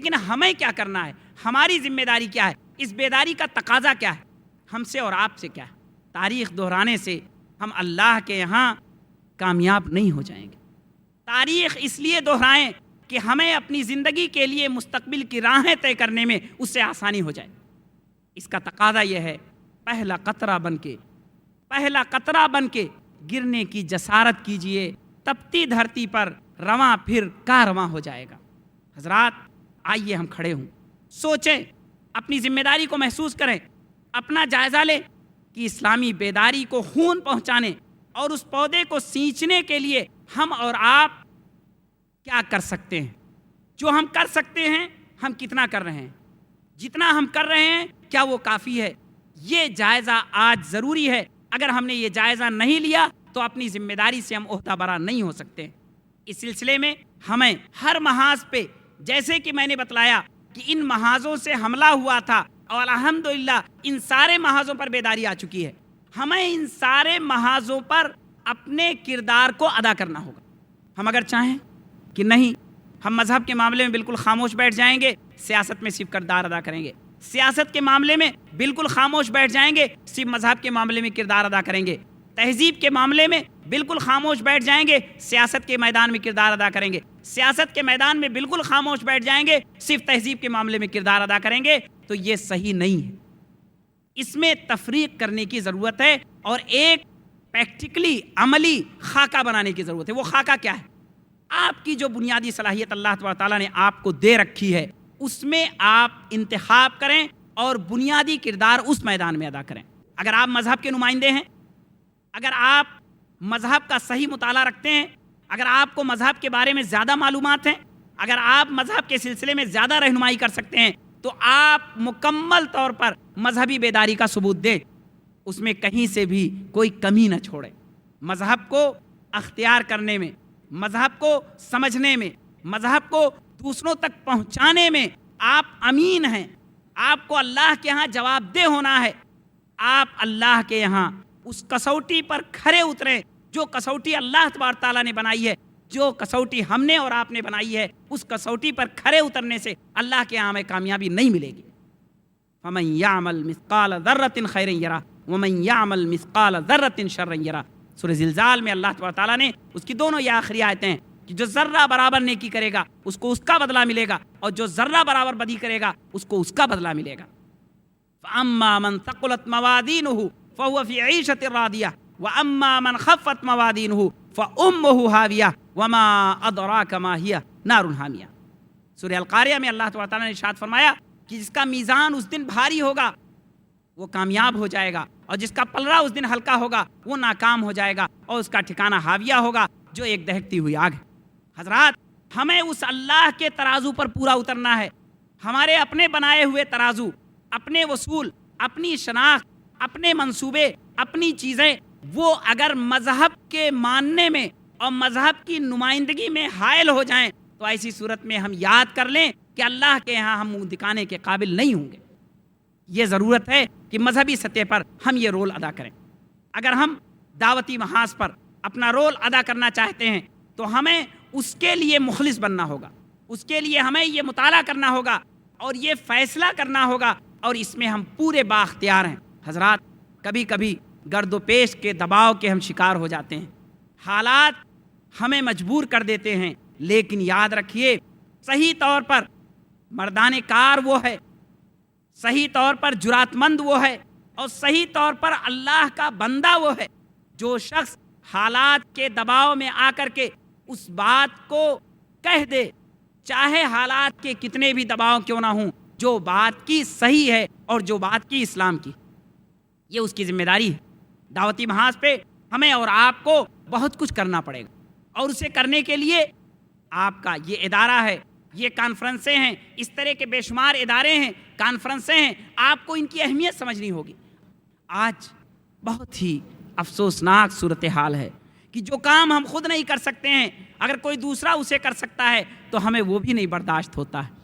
لیکن ہمیں کیا کرنا ہے، ہماری ذمہ داری کیا ہے، اس بیداری کا تقاضا کیا ہے، ہم سے اور آپ سے کیا ہے۔ تاریخ دہرانے سے ہم اللہ کے یہاں کامیاب نہیں ہو جائیں گے۔ تاریخ اس لیے دہرائیں کہ ہمیں اپنی زندگی کے لیے مستقبل کی راہیں طے کرنے میں اس سے آسانی ہو جائے۔ اس کا تقاضا یہ ہے، پہلا قطرہ بن کے گرنے کی جسارت کیجئے، تپتی دھرتی پر رواں پھر کارواں ہو جائے گا۔ حضرات، آئیے ہم کھڑے ہوں، سوچیں، اپنی ذمہ داری کو محسوس کریں، اپنا جائزہ لیں کہ اسلامی بیداری کو خون پہنچانے اور اس پودے کو سینچنے کے لیے ہم اور آپ کیا کر سکتے ہیں۔ جو ہم کر سکتے ہیں ہم کتنا کر رہے ہیں، جتنا ہم کر رہے ہیں کیا وہ کافی ہے، یہ جائزہ آج ضروری ہے۔ اگر ہم نے یہ جائزہ نہیں لیا تو اپنی ذمہ داری سے ہم عہدہ برا نہیں ہو سکتے۔ اس سلسلے میں ہمیں ہر محاذ پہ، جیسے کہ میں نے بتلایا کہ ان محاذوں سے حملہ ہوا تھا اور الحمدللہ ان سارے محاذوں پر بیداری آ چکی ہے، ہمیں ان سارے محاذوں پر اپنے کردار کو ادا کرنا ہوگا۔ ہم اگر چاہیں کہ نہیں ہم مذہب کے معاملے میں بالکل خاموش بیٹھ جائیں گے، سیاست میں صرف کردار ادا کریں گے، سیاست کے معاملے میں بالکل خاموش بیٹھ جائیں گے، صرف مذہب کے معاملے میں کردار ادا کریں گے، تہذیب کے معاملے میں بالکل خاموش بیٹھ جائیں گے، سیاست کے میدان میں کردار ادا کریں گے، سیاست کے میدان میں بالکل خاموش بیٹھ جائیں گے، صرف تہذیب کے معاملے میں کردار ادا کریں گے، تو یہ صحیح نہیں ہے۔ اس میں تفریق کرنے کی ضرورت ہے اور ایک پریکٹیکلی عملی خاکہ بنانے کی ضرورت ہے۔ وہ خاکہ کیا ہے؟ آپ کی جو بنیادی صلاحیت اللہ تبارک تعالیٰ نے آپ کو دے رکھی ہے، اس میں آپ انتخاب کریں اور بنیادی کردار اس میدان میں ادا کریں۔ اگر آپ مذہب کے نمائندے ہیں، اگر آپ مذہب کا صحیح مطالعہ رکھتے ہیں، اگر آپ کو مذہب کے بارے میں زیادہ معلومات ہیں، اگر آپ مذہب کے سلسلے میں زیادہ رہنمائی کر سکتے ہیں، تو آپ مکمل طور پر مذہبی بیداری کا ثبوت دیں، اس میں کہیں سے بھی کوئی کمی نہ چھوڑیں۔ مذہب کو اختیار کرنے میں، مذہب کو سمجھنے میں، مذہب کو دوسروں تک پہنچانے میں آپ امین ہیں۔ آپ کو اللہ کے ہاں جواب دہ ہونا ہے۔ آپ اللہ کے یہاں اس کسوٹی پر کھرے اتریں جو کسوٹی اللہ تبارک تعالیٰ نے بنائی ہے، جو کسوٹی ہم نے اور آپ نے بنائی ہے، اس کسوٹی پر کھرے اترنے سے اللہ کے یہاں ہمیں کامیابی نہیں ملے گی۔ فَمَن يَعْمَلْ مِثْقَالَ ذَرَّةٍ خَيْرًا يَرَهُ وَمَن يَعْمَلْ مِثْقَالَ ذَرَّةٍ شَرًّا يَرَهُ۔ سورہ زلزال میں اللہ تبارک تعالیٰ نے اس کی دونوں یہ آخری آیتیں ہیں کہ جو ذرہ برابر نیکی کرے گا اس کو اس کا بدلہ ملے گا، اور جو ذرہ برابر بدی کرے گا اس کو اس کا بدلہ ملے گا۔ فَأَمَّا مَن ثَقُلَتْ مَوَازِينُهُ فَهُوَ فِي عِيشَةٍ رَاضِيَةٍ وَأَمَّا مَنْ خَفَّتْ مَوَازِينُهُ فَأُمُّهُ هَاوِيَةٌ وَمَا أَدْرَاكَ مَا هِيَ نَارٌ حَامِيَةٌ۔ سورہ القاریہ میں اللہ تبارک تعالیٰ نے ارشاد فرمایا کہ جس کا میزان اس دن بھاری ہوگا وہ کامیاب ہو جائے گا، اور جس کا پلڑا اس دن ہلکا ہوگا وہ ناکام ہو جائے گا، اور اس کا ٹھکانہ ہاویہ ہوگا جو ایک دہکتی ہوئی آگ ہے۔ حضرات، ہمیں اس اللہ کے ترازو پر پورا اترنا ہے۔ ہمارے اپنے بنائے ہوئے ترازو، اپنے وصول، اپنی شناخت، اپنے منصوبے، اپنی چیزیں، وہ اگر مذہب کے ماننے میں اور مذہب کی نمائندگی میں حائل ہو جائیں تو ایسی صورت میں ہم یاد کر لیں کہ اللہ کے یہاں ہم منہ دکھانے کے قابل نہیں ہوں گے۔ یہ ضرورت ہے کہ مذہبی سطح پر ہم یہ رول ادا کریں۔ اگر ہم دعوتی محاذ پر اپنا رول ادا کرنا چاہتے ہیں تو ہمیں اس کے لیے مخلص بننا ہوگا، اس کے لیے ہمیں یہ مطالعہ کرنا ہوگا اور یہ فیصلہ کرنا ہوگا، اور اس میں ہم پورے بااختیار ہیں۔ حضرات، کبھی کبھی گرد و پیش کے دباؤ کے ہم شکار ہو جاتے ہیں، حالات ہمیں مجبور کر دیتے ہیں، لیکن یاد رکھیے صحیح طور پر مردان کار وہ ہے، صحیح طور پر جرات مند وہ ہے، اور صحیح طور پر اللہ کا بندہ وہ ہے جو شخص حالات کے دباؤ میں آ کر کے اس بات کو کہہ دے، چاہے حالات کے کتنے بھی دباؤ کیوں نہ ہوں، جو بات کی صحیح ہے اور جو بات کی اسلام کی، یہ اس کی ذمہ داری ہے۔ دعوتی محاذ پہ ہمیں اور آپ کو بہت کچھ کرنا پڑے گا، اور اسے کرنے کے لیے آپ کا یہ ادارہ ہے، یہ کانفرنسیں ہیں، اس طرح کے بے شمار ادارے ہیں، کانفرنسیں ہیں، آپ کو ان کی اہمیت سمجھنی ہوگی۔ آج بہت ہی افسوسناک صورتحال ہے کہ جو کام ہم خود نہیں کر سکتے ہیں، اگر کوئی دوسرا اسے کر سکتا ہے تو ہمیں وہ بھی نہیں برداشت ہوتا ہے۔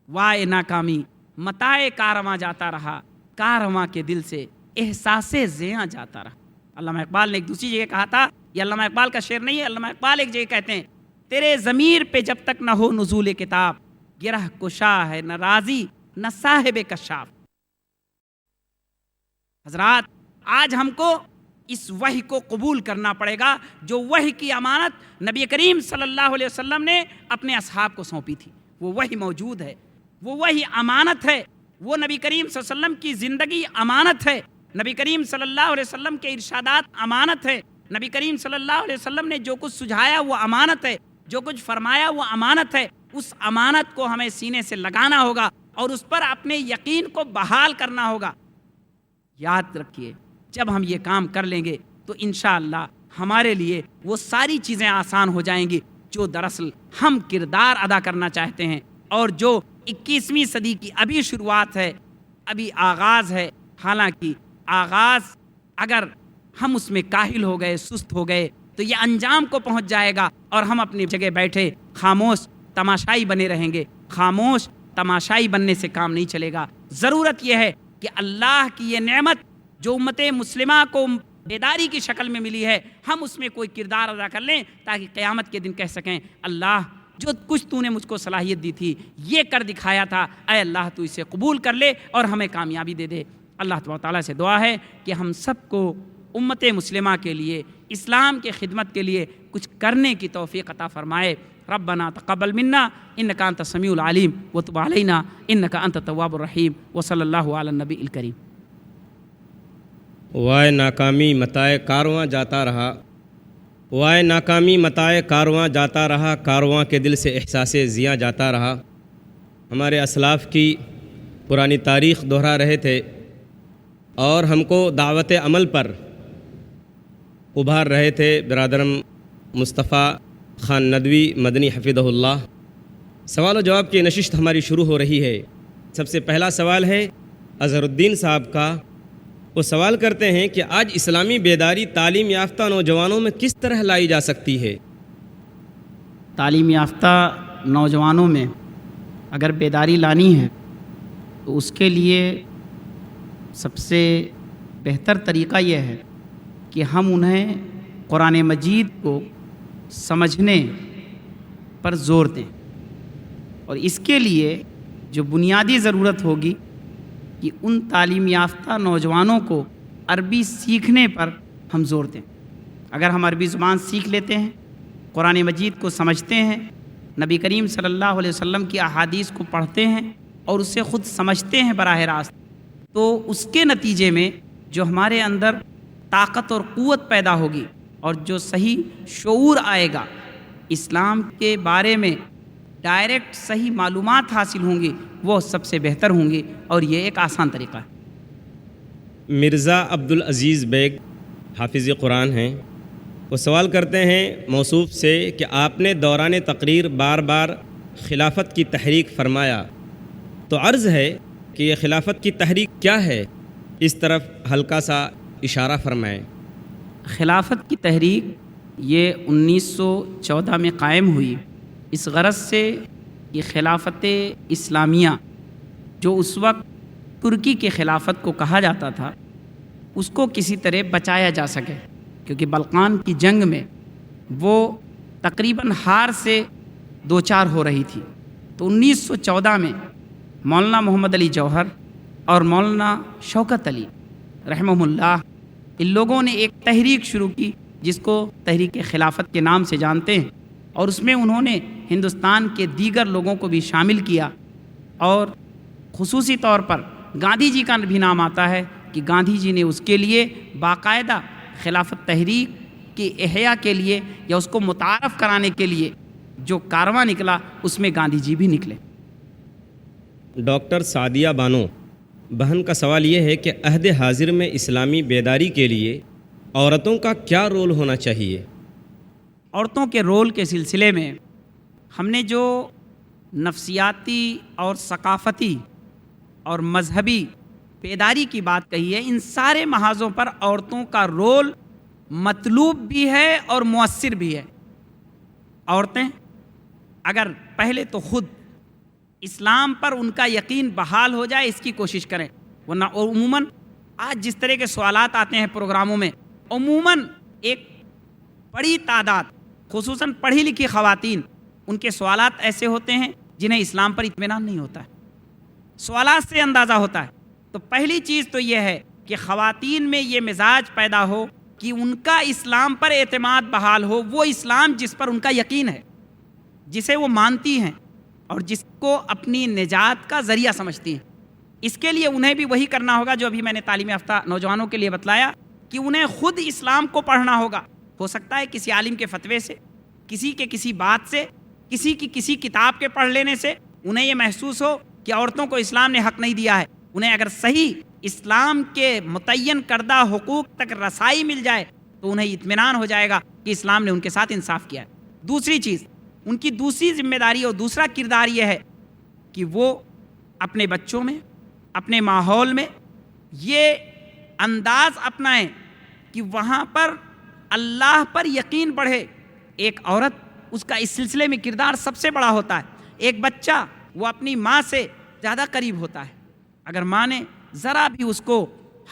وائے ناکامی متائے کارواں جاتا رہا، کارواں کے دل سے احساس زیاں جاتا رہا۔ علامہ اقبال نے ایک دوسری جگہ کہا تھا، یہ علامہ اقبال کا شعر نہیں ہے، علامہ اقبال ایک جگہ کہتے ہیں، تیرے ضمیر پہ جب تک نہ ہو نزول کتاب، گرہ کشا ہے نہ رازی نہ صاحب کشاف۔ حضرات، آج ہم کو اس وحی کو قبول کرنا پڑے گا جو وحی کی امانت نبی کریم صلی اللہ علیہ وسلم نے اپنے اصحاب کو سونپی تھی۔ وہ وحی موجود ہے، وہ وحی امانت ہے، وہ نبی کریم صلی اللہ علیہ وسلم کی زندگی امانت ہے، نبی کریم صلی اللہ علیہ وسلم کے ارشادات امانت ہے، نبی کریم صلی اللہ علیہ وسلم نے جو کچھ سجھایا وہ امانت ہے، جو کچھ فرمایا وہ امانت ہے۔ اس امانت کو ہمیں سینے سے لگانا ہوگا اور اس پر اپنے یقین کو بحال کرنا ہوگا۔ یاد رکھیے، جب ہم یہ کام کر لیں گے تو انشاءاللہ ہمارے لیے وہ ساری چیزیں آسان ہو جائیں گی جو دراصل ہم کردار ادا کرنا چاہتے ہیں، اور جو 21ویں صدی کی ابھی شروعات ہے، ابھی آغاز ہے۔ حالانکہ آغاز اگر ہم اس میں کاہل ہو گئے، سست ہو گئے، تو یہ انجام کو پہنچ جائے گا اور ہم اپنی جگہ بیٹھے خاموش تماشائی بنے رہیں گے۔ خاموش تماشائی بننے سے کام نہیں چلے گا۔ ضرورت یہ ہے کہ اللہ کی یہ نعمت جو امت مسلمہ کو بیداری کی شکل میں ملی ہے، ہم اس میں کوئی کردار ادا کر لیں تاکہ قیامت کے دن کہہ سکیں اللہ جو کچھ تو نے مجھ کو صلاحیت دی تھی، یہ کر دکھایا تھا، اے اللہ تو اسے قبول کر لے اور ہمیں کامیابی دے دے۔ اللہ تبارک و تعالیٰ سے دعا ہے کہ ہم سب کو امت مسلمہ کے لیے، اسلام کے خدمت کے لیے کچھ کرنے کی توفیق عطا فرمائے۔ ربنا تقبل منا انک انت السمیع العلیم وتب علینا انک انت التواب الرحیم وصلی اللہ علی النبی الکریم۔ وائے ناکامی متائے کارواں جاتا رہا، وائے ناکامی متائے کارواں جاتا رہا، کارواں کے دل سے احساس زیاں جاتا رہا۔ ہمارے اسلاف کی پرانی تاریخ دہرا رہے تھے اور ہم کو دعوت عمل پر ابھار رہے تھے برادرم مصطفیٰ خان ندوی مدنی حفظہ اللہ۔ سوال و جواب کی نشست ہماری شروع ہو رہی ہے۔ سب سے پہلا سوال ہے اظہر الدین صاحب کا۔ وہ سوال کرتے ہیں کہ آج اسلامی بیداری تعلیم یافتہ نوجوانوں میں کس طرح لائی جا سکتی ہے؟ تعلیم یافتہ نوجوانوں میں اگر بیداری لانی ہے تو اس کے لیے سب سے بہتر طریقہ یہ ہے کہ ہم انہیں قرآن مجید کو سمجھنے پر زور دیں، اور اس کے لیے جو بنیادی ضرورت ہوگی کہ ان تعلیم یافتہ نوجوانوں کو عربی سیکھنے پر ہم زور دیں۔ اگر ہم عربی زبان سیکھ لیتے ہیں، قرآن مجید کو سمجھتے ہیں، نبی کریم صلی اللہ علیہ وسلم کی احادیث کو پڑھتے ہیں اور اسے خود سمجھتے ہیں براہ راست، تو اس کے نتیجے میں جو ہمارے اندر طاقت اور قوت پیدا ہوگی اور جو صحیح شعور آئے گا، اسلام کے بارے میں ڈائریکٹ صحیح معلومات حاصل ہوں گی، وہ سب سے بہتر ہوں گی، اور یہ ایک آسان طریقہ ہے۔ مرزا عبدالعزیز بیگ حافظ قرآن ہیں۔ وہ سوال کرتے ہیں موصوف سے کہ آپ نے دوران تقریر بار بار خلافت کی تحریک فرمایا، تو عرض ہے کہ یہ خلافت کی تحریک کیا ہے؟ اس طرف ہلکا سا اشارہ فرمائیں۔ خلافت کی تحریک یہ 1914 میں قائم ہوئی، اس غرض سے کہ خلافت اسلامیہ جو اس وقت ترکی کے خلافت کو کہا جاتا تھا، اس کو کسی طرح بچایا جا سکے، کیونکہ بلقان کی جنگ میں وہ تقریباً ہار سے دوچار ہو رہی تھی۔ تو 1914 میں مولانا محمد علی جوہر اور مولانا شوکت علی رحمہ اللہ، ان لوگوں نے ایک تحریک شروع کی جس کو تحریک خلافت کے نام سے جانتے ہیں، اور اس میں انہوں نے ہندوستان کے دیگر لوگوں کو بھی شامل کیا، اور خصوصی طور پر گاندھی جی کا بھی نام آتا ہے کہ گاندھی جی نے اس کے لیے باقاعدہ خلافت تحریک کی احیاء کے لیے یا اس کو متعارف کرانے کے لیے جو کارواں نکلا، اس میں گاندھی جی بھی نکلے۔ ڈاکٹر سعدیہ بانو بہن کا سوال یہ ہے کہ عہد حاضر میں اسلامی بیداری کے لیے عورتوں کا کیا رول ہونا چاہیے؟ عورتوں کے رول کے سلسلے میں ہم نے جو نفسیاتی اور ثقافتی اور مذہبی بیداری کی بات کہی ہے، ان سارے محاذوں پر عورتوں کا رول مطلوب بھی ہے اور مؤثر بھی ہے۔ عورتیں اگر پہلے تو خود اسلام پر ان کا یقین بحال ہو جائے، اس کی کوشش کریں، ورنہ عموماً آج جس طرح کے سوالات آتے ہیں پروگراموں میں، عموماً ایک بڑی تعداد خصوصاً پڑھی لکھی خواتین، ان کے سوالات ایسے ہوتے ہیں جنہیں اسلام پر اطمینان نہیں ہوتا ہے، سوالات سے اندازہ ہوتا ہے۔ تو پہلی چیز تو یہ ہے کہ خواتین میں یہ مزاج پیدا ہو کہ ان کا اسلام پر اعتماد بحال ہو، وہ اسلام جس پر ان کا یقین ہے، جسے وہ مانتی ہیں اور جس کو اپنی نجات کا ذریعہ سمجھتی ہیں۔ اس کے لیے انہیں بھی وہی کرنا ہوگا جو ابھی میں نے تعلیم یافتہ نوجوانوں کے لیے بتلایا کہ انہیں خود اسلام کو پڑھنا ہوگا۔ ہو سکتا ہے کسی عالم کے فتوے سے، کسی کے کسی بات سے، کسی کی کسی کتاب کے پڑھ لینے سے انہیں یہ محسوس ہو کہ عورتوں کو اسلام نے حق نہیں دیا ہے۔ انہیں اگر صحیح اسلام کے متعین کردہ حقوق تک رسائی مل جائے تو انہیں اطمینان ہو جائے گا کہ اسلام نے ان کے ساتھ انصاف کیا ہے۔ دوسری چیز، ان کی دوسری ذمہ داری اور دوسرا کردار یہ ہے کہ وہ اپنے بچوں میں، اپنے ماحول میں یہ انداز اپنائیں کہ وہاں پر اللہ پر یقین بڑھے۔ ایک عورت، اس کا اس سلسلے میں کردار سب سے بڑا ہوتا ہے۔ ایک بچہ وہ اپنی ماں سے زیادہ قریب ہوتا ہے۔ اگر ماں نے ذرا بھی اس کو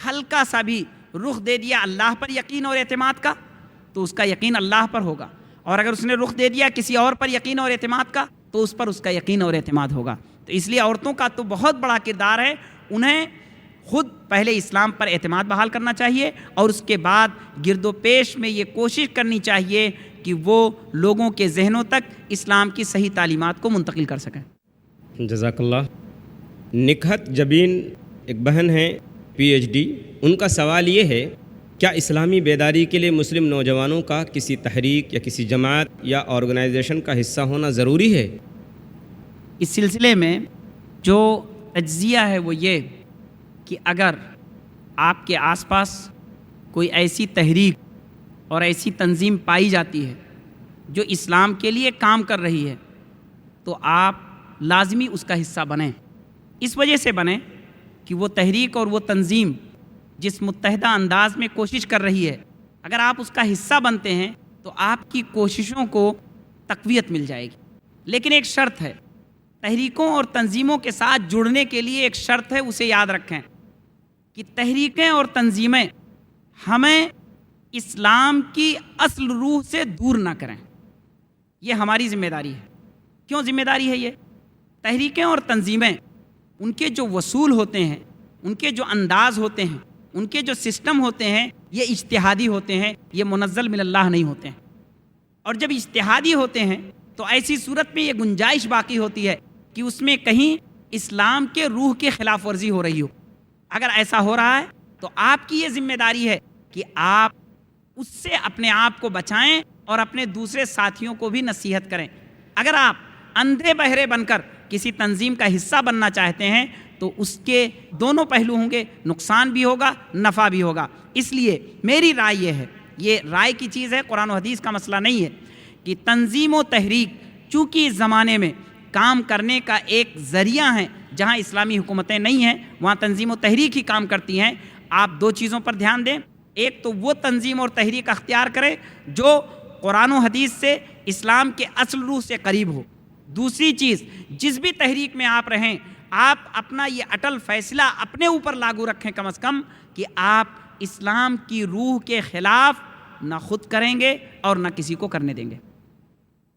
ہلکا سا بھی رخ دے دیا اللہ پر یقین اور اعتماد کا تو اس کا یقین اللہ پر ہوگا، اور اگر اس نے رخ دے دیا کسی اور پر یقین اور اعتماد کا تو اس پر اس کا یقین اور اعتماد ہوگا۔ تو اس لیے عورتوں کا تو بہت بڑا کردار ہے، انہیں خود پہلے اسلام پر اعتماد بحال کرنا چاہیے اور اس کے بعد گرد و پیش میں یہ کوشش کرنی چاہیے کہ وہ لوگوں کے ذہنوں تک اسلام کی صحیح تعلیمات کو منتقل کر سکیں۔ جزاک اللہ۔ نکہت جبین ایک بہن ہیں PhD، ان کا سوال یہ ہے، کیا اسلامی بیداری کے لیے مسلم نوجوانوں کا کسی تحریک یا کسی جماعت یا آرگنائزیشن کا حصہ ہونا ضروری ہے؟ اس سلسلے میں جو تجزیہ ہے وہ یہ کہ اگر آپ کے آس پاس کوئی ایسی تحریک اور ایسی تنظیم پائی جاتی ہے جو اسلام کے لیے کام کر رہی ہے تو آپ لازمی اس کا حصہ بنیں۔ اس وجہ سے بنیں کہ وہ تحریک اور وہ تنظیم جس متحدہ انداز میں کوشش کر رہی ہے، اگر آپ اس کا حصہ بنتے ہیں تو آپ کی کوششوں کو تقویت مل جائے گی۔ لیکن ایک شرط ہے، تحریکوں اور تنظیموں کے ساتھ جڑنے کے لیے ایک شرط ہے، اسے یاد رکھیں کہ تحریکیں اور تنظیمیں ہمیں اسلام کی اصل روح سے دور نہ کریں۔ یہ ہماری ذمہ داری ہے۔ کیوں ذمہ داری ہے یہ؟ تحریکیں اور تنظیمیں، ان کے جو وصول ہوتے ہیں، ان کے جو انداز ہوتے ہیں، ان کے جو سسٹم ہوتے ہیں، یہ اجتہادی ہوتے ہیں، یہ منزل من اللہ نہیں ہوتے ہیں۔ اور جب اجتہادی ہوتے ہیں تو ایسی صورت میں یہ گنجائش باقی ہوتی ہے کہ اس میں کہیں اسلام کے روح کے خلاف ورزی ہو رہی ہو۔ اگر ایسا ہو رہا ہے تو آپ کی یہ ذمہ داری ہے کہ آپ اس سے اپنے آپ کو بچائیں اور اپنے دوسرے ساتھیوں کو بھی نصیحت کریں۔ اگر آپ اندھے بہرے بن کر کسی تنظیم کا حصہ بننا چاہتے ہیں تو اس کے دونوں پہلو ہوں گے، نقصان بھی ہوگا، نفع بھی ہوگا۔ اس لیے میری رائے یہ ہے، یہ رائے کی چیز ہے، قرآن و حدیث کا مسئلہ نہیں ہے، کہ تنظیم و تحریک چونکہ اس زمانے میں کام کرنے کا ایک ذریعہ ہیں، جہاں اسلامی حکومتیں نہیں ہیں وہاں تنظیم و تحریک ہی کام کرتی ہیں۔ آپ دو چیزوں پر دھیان دیں، ایک تو وہ تنظیم اور تحریک اختیار کریں جو قرآن و حدیث سے، اسلام کے اصل روح سے قریب ہو۔ دوسری چیز، جس بھی تحریک میں آپ رہیں، آپ اپنا یہ اٹل فیصلہ اپنے اوپر لاگو رکھیں کم از کم کہ آپ اسلام کی روح کے خلاف نہ خود کریں گے اور نہ کسی کو کرنے دیں گے۔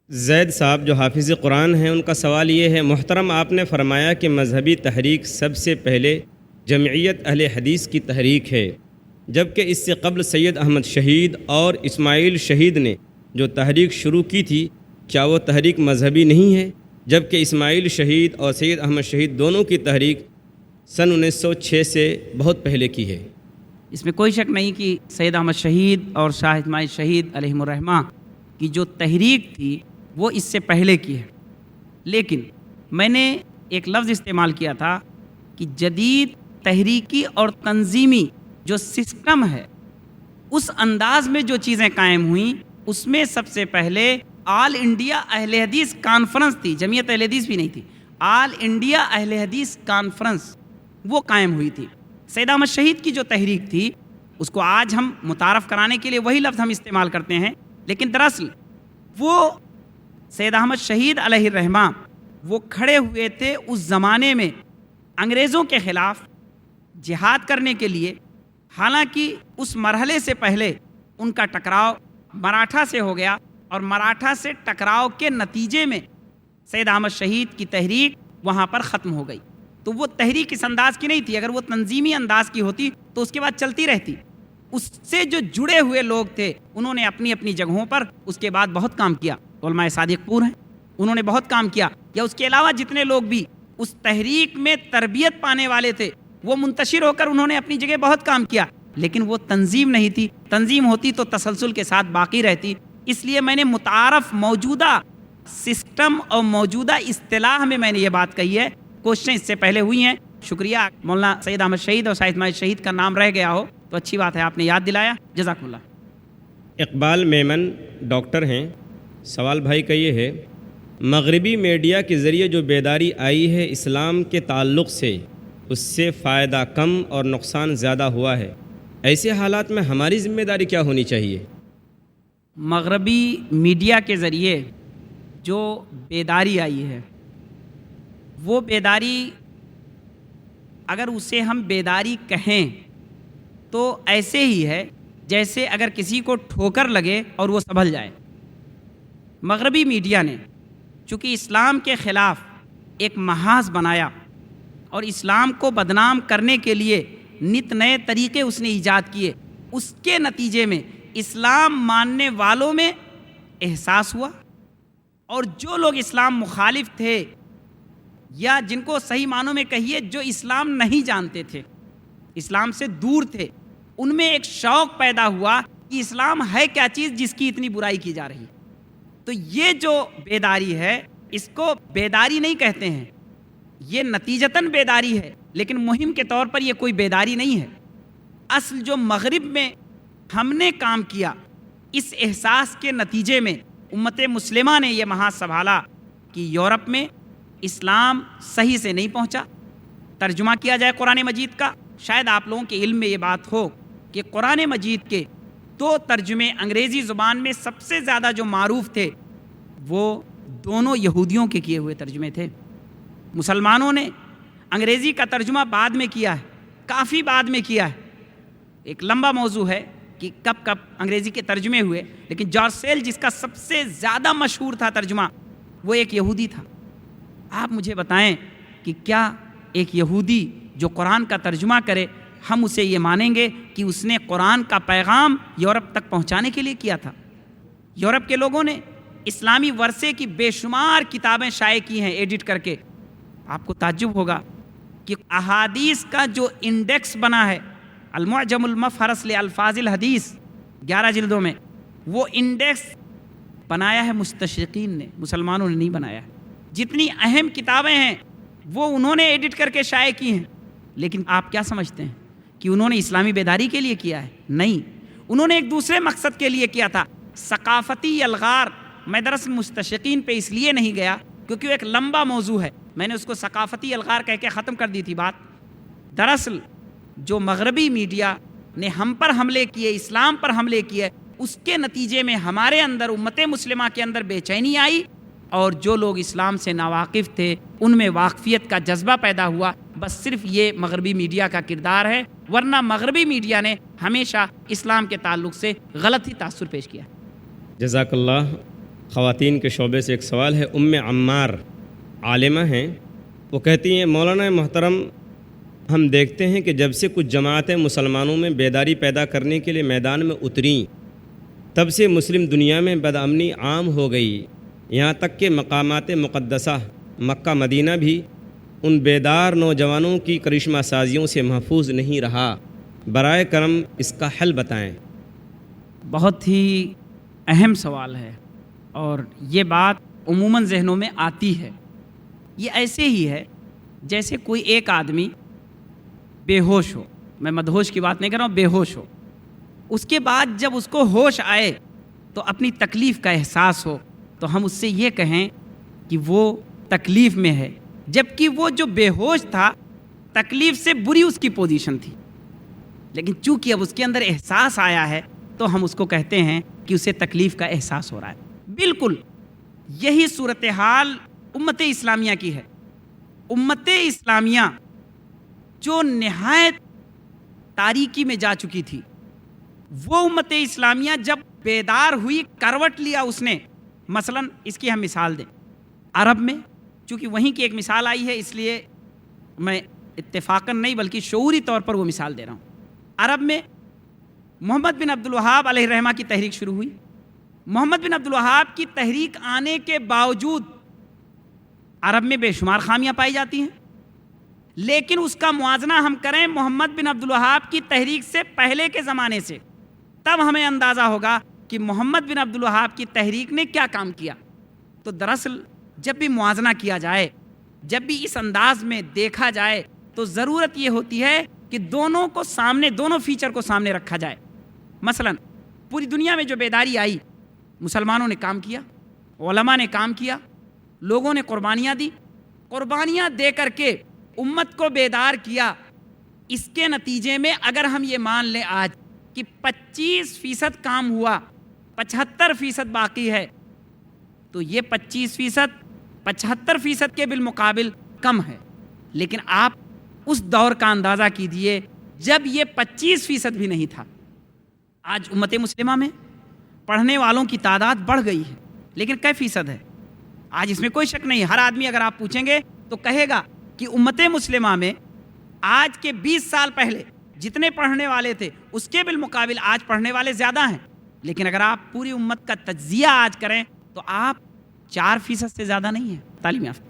زید صاحب جو حافظ قرآن ہیں، ان کا سوال یہ ہے، محترم آپ نے فرمایا کہ مذہبی تحریک سب سے پہلے جمعیت اہل حدیث کی تحریک ہے، جبکہ اس سے قبل سید احمد شہید اور اسماعیل شہید نے جو تحریک شروع کی تھی، کیا وہ تحریک مذہبی نہیں ہے؟ جبکہ اسماعیل شہید اور سید احمد شہید دونوں کی تحریک سن 1906 سے بہت پہلے کی ہے۔ اس میں کوئی شک نہیں کہ سید احمد شہید اور شاہ اسماعیل شہید علیہم الرحمہ کی جو تحریک تھی وہ اس سے پہلے کی ہے، لیکن میں نے ایک لفظ استعمال کیا تھا کہ جدید تحریکی اور تنظیمی جو سسٹم ہے، اس انداز میں جو چیزیں قائم ہوئیں اس میں سب سے پہلے آل انڈیا اہل حدیث کانفرنس تھی، جمعیت اہل حدیث بھی نہیں تھی، آل انڈیا اہل حدیث کانفرنس وہ قائم ہوئی تھی۔ سید احمد شہید کی جو تحریک تھی اس کو آج ہم متعارف کرانے کے لیے وہی لفظ ہم استعمال کرتے ہیں، لیکن دراصل وہ سید احمد شہید علیہ الرحمہ وہ کھڑے ہوئے تھے اس زمانے میں انگریزوں کے خلاف جہاد کرنے کے لیے۔ حالانکہ اس مرحلے سے پہلے ان کا ٹکراؤ مراٹھا سے ہو گیا، اور مراٹھا سے ٹکراؤ کے نتیجے میں سید احمد شہید کی تحریک وہاں پر ختم ہو گئی. تو وہ تحریک اس انداز کی نہیں تھی، اگر وہ تنظیمی انداز کی ہوتی تو اس کے بعد چلتی رہتی. اس سے جو جڑے ہوئے لوگ تھے انہوں نے اپنی اپنی جگہوں پر اس کے بعد بہت کام کیا. علماء صادق پور ہیں، انہوں نے بہت کام کیا. یا اس کے علاوہ جتنے لوگ بھی اس تحریک میں تربیت پانے والے تھے وہ منتشر ہو کر انہوں نے اپنی جگہ بہت کام کیا. لیکن وہ تنظیم نہیں تھی. تنظیم ہوتی تو تسلسل کے ساتھ باقی رہتی. اس لیے میں نے متعارف موجودہ سسٹم اور موجودہ اصطلاح میں نے یہ بات کہی ہے. کوششیں اس سے پہلے ہوئی ہیں. شکریہ. مولانا سید احمد شہید اور سید ماجد شہید کا نام رہ گیا ہو تو اچھی بات ہے، آپ نے یاد دلایا. جزاک اللہ. اقبال میمن ڈاکٹر ہیں. سوال بھائی کا یہ ہے، مغربی میڈیا کے ذریعے جو بیداری آئی ہے اسلام کے تعلق سے، اس سے فائدہ کم اور نقصان زیادہ ہوا ہے. ایسے حالات میں ہماری ذمہ داری کیا ہونی چاہیے؟ مغربی میڈیا کے ذریعے جو بیداری آئی ہے وہ بیداری، اگر اسے ہم بیداری کہیں تو ایسے ہی ہے جیسے اگر کسی کو ٹھوکر لگے اور وہ سنبھل جائے. مغربی میڈیا نے چونکہ اسلام کے خلاف ایک محاذ بنایا اور اسلام کو بدنام کرنے کے لیے نت نئے طریقے اس نے ایجاد کیے، اس کے نتیجے میں اسلام ماننے والوں میں احساس ہوا، اور جو لوگ اسلام مخالف تھے یا جن کو صحیح معنوں میں کہیے جو اسلام نہیں جانتے تھے، اسلام سے دور تھے، ان میں ایک شوق پیدا ہوا کہ اسلام ہے کیا چیز جس کی اتنی برائی کی جا رہی. تو یہ جو بیداری ہے اس کو بیداری نہیں کہتے ہیں، یہ نتیجتاً بیداری ہے، لیکن مہم کے طور پر یہ کوئی بیداری نہیں ہے. اصل جو مغرب میں ہم نے کام کیا، اس احساس کے نتیجے میں امت مسلمہ نے یہ محاذ سنبھالا کہ یورپ میں اسلام صحیح سے نہیں پہنچا. ترجمہ کیا جائے قرآن مجید کا، شاید آپ لوگوں کے علم میں یہ بات ہو کہ قرآن مجید کے 2 ترجمے انگریزی زبان میں سب سے زیادہ جو معروف تھے وہ دونوں یہودیوں کے کیے ہوئے ترجمے تھے. مسلمانوں نے انگریزی کا ترجمہ بعد میں کیا ہے، کافی بعد میں کیا ہے. ایک لمبا موضوع ہے کہ کب کب انگریزی کے ترجمے ہوئے، لیکن جارج سیل جس کا سب سے زیادہ مشہور تھا ترجمہ، وہ ایک یہودی تھا. آپ مجھے بتائیں کہ کیا ایک یہودی جو قرآن کا ترجمہ کرے ہم اسے یہ مانیں گے کہ اس نے قرآن کا پیغام یورپ تک پہنچانے کے لیے کیا تھا؟ یورپ کے لوگوں نے اسلامی ورثے کی بے شمار کتابیں شائع کی ہیں ایڈٹ کر کے. آپ کو تعجب ہوگا کہ احادیث کا جو انڈیکس بنا ہے، المعجم المفہرس لالفاظ الحدیث 11 جلدوں میں، وہ انڈیکس بنایا ہے مستشرقین نے، مسلمانوں نے نہیں بنایا ہے. جتنی اہم کتابیں ہیں وہ انہوں نے ایڈٹ کر کے شائع کی ہیں. لیکن آپ کیا سمجھتے ہیں کہ انہوں نے اسلامی بیداری کے لیے کیا ہے؟ نہیں، انہوں نے ایک دوسرے مقصد کے لیے کیا تھا، ثقافتی الغار. میں دراصل مستشرقین پہ اس لیے نہیں گیا کیونکہ وہ ایک لمبا موضوع ہے، میں نے اس کو ثقافتی الغار کہہ کے ختم کر دی تھی بات. دراصل جو مغربی میڈیا نے ہم پر حملے کیے، اسلام پر حملے کیے، اس کے نتیجے میں ہمارے اندر، امت مسلمہ کے اندر بے چینی آئی، اور جو لوگ اسلام سے ناواقف تھے ان میں واقفیت کا جذبہ پیدا ہوا. بس صرف یہ مغربی میڈیا کا کردار ہے، ورنہ مغربی میڈیا نے ہمیشہ اسلام کے تعلق سے غلط ہی تاثر پیش کیا. جزاک اللہ. خواتین کے شعبے سے ایک سوال ہے. عمار عالمہ ہیں، وہ کہتی ہیں مولانا محترم، ہم دیکھتے ہیں کہ جب سے کچھ جماعتیں مسلمانوں میں بیداری پیدا کرنے کے لیے میدان میں اتریں، تب سے مسلم دنیا میں بدامنی عام ہو گئی، یہاں تک کہ مقامات مقدسہ مکہ مدینہ بھی ان بیدار نوجوانوں کی کرشمہ سازیوں سے محفوظ نہیں رہا. برائے کرم اس کا حل بتائیں. بہت ہی اہم سوال ہے اور یہ بات عموماً ذہنوں میں آتی ہے. یہ ایسے ہی ہے جیسے کوئی ایک آدمی بے ہوش ہو، میں مدہوش کی بات نہیں کر رہا ہوں، بے ہوش ہو، اس کے بعد جب اس کو ہوش آئے تو اپنی تکلیف کا احساس ہو تو ہم اس سے یہ کہیں کہ وہ تکلیف میں ہے، جبکہ وہ جو بے ہوش تھا تکلیف سے بری اس کی پوزیشن تھی، لیکن چونکہ اب اس کے اندر احساس آیا ہے تو ہم اس کو کہتے ہیں کہ اسے تکلیف کا احساس ہو رہا ہے. بالکل یہی صورتحال امت اسلامیہ کی ہے. امت اسلامیہ جو نہایت تاریکی میں جا چکی تھی، وہ امت اسلامیہ جب بیدار ہوئی، کروٹ لیا اس نے. مثلا اس کی ہم مثال دیں، عرب میں، چونکہ وہیں کی ایک مثال آئی ہے اس لیے میں اتفاقاً نہیں بلکہ شعوری طور پر وہ مثال دے رہا ہوں۔ عرب میں محمد بن عبد الوہاب علیہ الرحمہ کی تحریک شروع ہوئی۔ محمد بن عبد الوہاب کی تحریک آنے کے باوجود عرب میں بے شمار خامیاں پائی جاتی ہیں، لیکن اس کا موازنہ ہم کریں محمد بن عبد الوہاب کی تحریک سے پہلے کے زمانے سے، تب ہمیں اندازہ ہوگا کہ محمد بن عبد الوہاب کی تحریک نے کیا کام کیا۔ تو دراصل جب بھی موازنہ کیا جائے، جب بھی اس انداز میں دیکھا جائے، تو ضرورت یہ ہوتی ہے کہ دونوں فیچر کو سامنے رکھا جائے۔ مثلا پوری دنیا میں جو بیداری آئی، مسلمانوں نے کام کیا، علماء نے کام کیا، لوگوں نے قربانیاں دی، قربانیاں دے کر کے امت کو بیدار کیا۔ اس کے نتیجے میں اگر ہم یہ مان لیں آج کہ 25% کام ہوا، 75% باقی ہے، تو یہ 25% 75% کے بالمقابل کم ہے۔ لیکن آپ اس دور کا اندازہ کیجئے جب یہ 25% بھی نہیں تھا۔ آج امت مسلمہ میں پڑھنے والوں کی تعداد بڑھ گئی ہے، لیکن کئی فیصد ہے آج اس میں کوئی شک نہیں۔ ہر آدمی اگر آپ پوچھیں گے تو کہے گا کہ امت مسلمہ میں آج کے 20 سال پہلے جتنے پڑھنے والے تھے اس کے بالمقابل آج پڑھنے والے زیادہ ہیں، لیکن اگر آپ پوری امت کا تجزیہ آج کریں تو آپ 4% سے زیادہ نہیں ہیں تعلیم یافتہ۔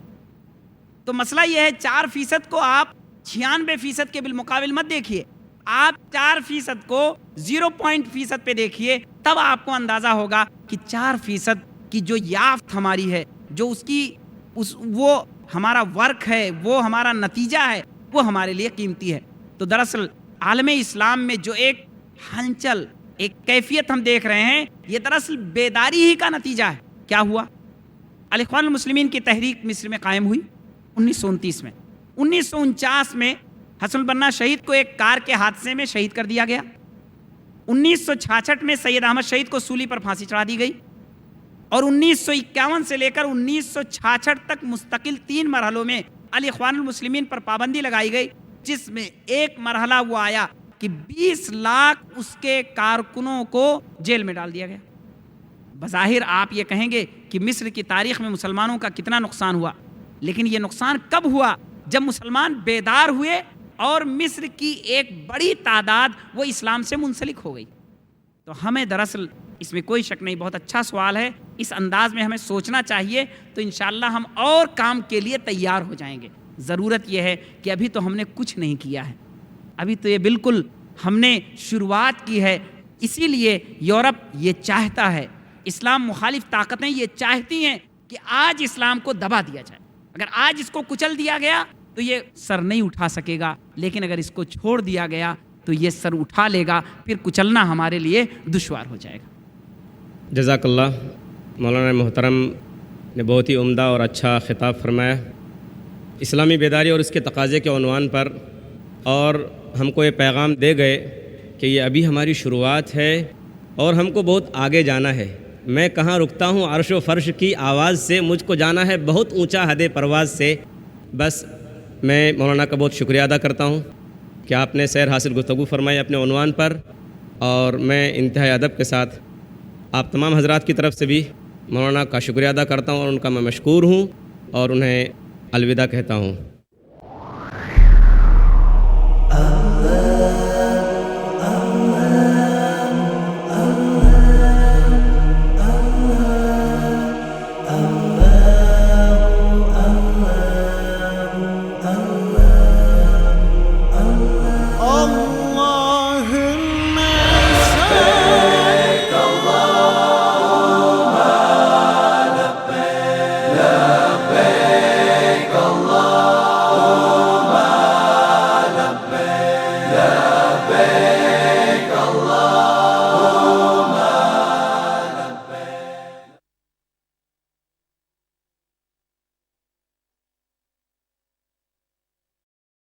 تو مسئلہ یہ ہے 4% کو آپ 96% کے بالمقابل مت دیکھیے، آپ 4% کو 0% پہ دیکھیے، تب آپ کو اندازہ ہوگا کہ 4% کی جو یافت ہماری ہے، جو وہ ہمارا ورک ہے، وہ ہمارا نتیجہ ہے، وہ ہمارے لیے قیمتی ہے۔ تو دراصل عالم اسلام میں جو ایک ہلچل، ایک کیفیت ہم دیکھ رہے ہیں، یہ دراصل بیداری ہی کا نتیجہ ہے۔ کیا ہوا؟ الاخوان المسلمین کی تحریک مصر میں قائم ہوئی 1929 میں۔ 1949 میں حسن البنا شہید کو ایک کار کے حادثے میں شہید کر دیا گیا۔ 1966 میں سید احمد شہید کو سولی پر پھانسی چڑھا دی گئی، اور 1951 سے لے کر 1966 تک مستقل 3 مرحلوں میں الاخوان المسلمین پر پابندی لگائی گئی، جس میں ایک مرحلہ وہ آیا کہ 20 لاکھ اس کے کارکنوں کو جیل میں ڈال دیا گیا۔ بظاہر آپ یہ کہیں گے کہ مصر کی تاریخ میں مسلمانوں کا کتنا نقصان ہوا، لیکن یہ نقصان کب ہوا؟ جب مسلمان بیدار ہوئے اور مصر کی ایک بڑی تعداد وہ اسلام سے منسلک ہو گئی۔ تو ہمیں دراصل اس میں کوئی شک نہیں، بہت اچھا سوال ہے، اس انداز میں ہمیں سوچنا چاہیے، تو انشاءاللہ ہم اور کام کے لیے تیار ہو جائیں گے۔ ضرورت یہ ہے کہ ابھی تو ہم نے کچھ نہیں کیا ہے، ابھی تو یہ بالکل ہم نے شروعات کی ہے۔ اسی لیے یورپ یہ چاہتا ہے، اسلام مخالف طاقتیں یہ چاہتی ہیں کہ آج اسلام کو دبا دیا جائے۔ اگر آج اس کو کچل دیا گیا تو یہ سر نہیں اٹھا سکے گا، لیکن اگر اس کو چھوڑ دیا گیا تو یہ سر اٹھا لے گا، پھر کچلنا ہمارے لیے دشوار ہو جائے گا۔ جزاک اللہ۔ مولانا محترم نے بہت ہی عمدہ اور اچھا خطاب فرمایا اسلامی بیداری اور اس کے تقاضے کے عنوان پر، اور ہم کو یہ پیغام دے گئے کہ یہ ابھی ہماری شروعات ہے اور ہم کو بہت آگے جانا ہے۔ میں کہاں رکتا ہوں، عرش و فرش کی آواز سے مجھ کو جانا ہے بہت اونچا حد پرواز سے۔ بس میں مولانا کا بہت شکریہ ادا کرتا ہوں کہ آپ نے سیر حاصل گفتگو فرمائی اپنے عنوان پر، اور میں انتہائی ادب کے ساتھ آپ تمام حضرات کی طرف سے بھی مولانا کا شکریہ ادا کرتا ہوں، اور ان کا میں مشکور ہوں اور انہیں الوداع کہتا ہوں۔